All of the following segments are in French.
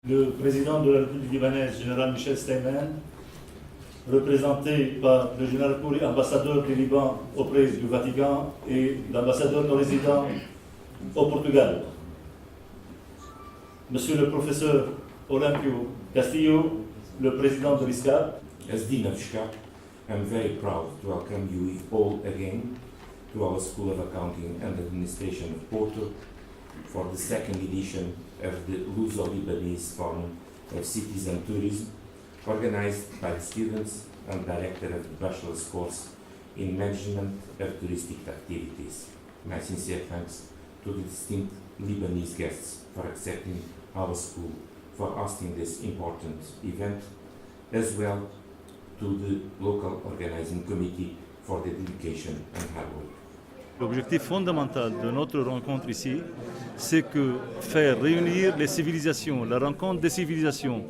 Le président de la République libanaise, général Michel Steinman, représenté par le général Kouri, ambassadeur du Liban auprès du Vatican, et l'ambassadeur non résident au Portugal. Monsieur le professeur Olympio Castillo, le président de l'ISCAP. As Dean of SCAP, I'm very proud to welcome you all again to our School of Accounting and Administration of Porto for the second edition of the Luso-Lebanese Forum of Cities and Tourism, organized by the students and director of the bachelor's course in Management of Touristic Activities. My sincere thanks to the distinct Lebanese guests for accepting our school for hosting this important event, as well to the local organizing committee for the dedication and hard work. L'objectif fondamental de notre rencontre ici, c'est que faire réunir les civilisations, la rencontre des civilisations,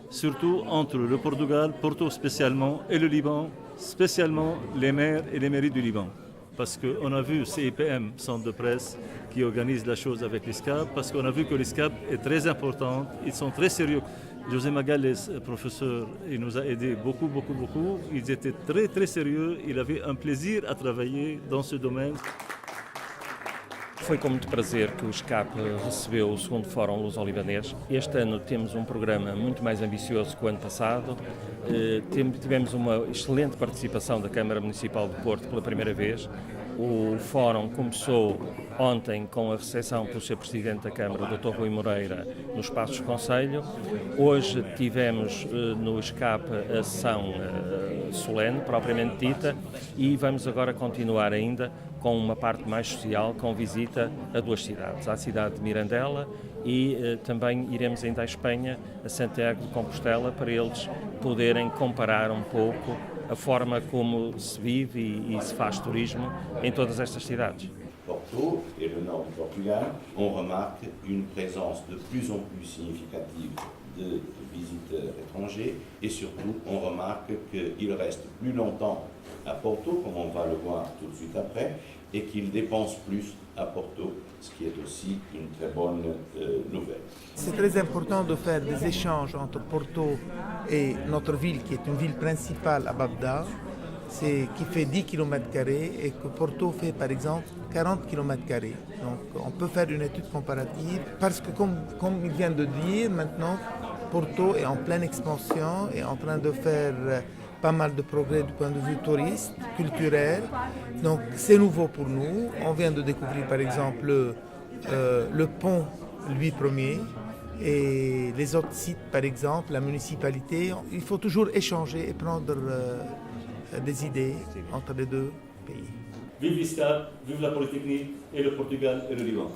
surtout entre le Portugal, Porto spécialement, et le Liban, spécialement les maires et les mairies du Liban. Parce qu'on a vu CIPM, Centre de presse, qui organise la chose avec l'ISCAP, parce qu'on a vu que l'ISCAP est très importante, ils sont très sérieux. José Magalhães, professeur, il nous a aidés beaucoup. Ils étaient très sérieux, il avait un plaisir à travailler dans ce domaine. Foi com muito prazer que o SCAP recebeu o segundo Fórum Luso-Libanês. Este ano temos um programa muito mais ambicioso que o ano passado. Tivemos uma excelente participação da Câmara Municipal de Porto pela primeira vez. O Fórum começou ontem com a recepção pelo Sr. Presidente da Câmara, o Dr. Rui Moreira, no Espaço do Conselho. Hoje tivemos no SCAP a sessão solene, propriamente dita, e vamos agora continuar ainda com uma parte mais social, com visita a duas cidades, à cidade de Mirandela e também iremos ainda à Espanha, a Santiago de Compostela, para eles poderem comparar um pouco a forma como se vive e se faz turismo em todas estas cidades. Porto et le nord du Portugal, on remarque une présence de plus en plus significative de visiteurs étrangers et surtout on remarque qu'ils restent plus longtemps à Porto, comme on va le voir tout de suite après, et qu'ils dépensent plus à Porto, ce qui est aussi une très bonne nouvelle. C'est très important de faire des échanges entre Porto et notre ville, qui est une ville principale à Babda, qui fait 10 km et que Porto fait par exemple 40 km. Donc on peut faire une étude comparative parce que comme il vient de dire maintenant, Porto est en pleine expansion et en train de faire pas mal de progrès du point de vue touriste, culturel. Donc c'est nouveau pour nous. On vient de découvrir par exemple le pont Louis Ier et les autres sites par exemple, la municipalité. Il faut toujours échanger et prendre des idées entre les deux pays. Vive l'ISCAP, vive la Polytechnique et le Portugal et le Liban.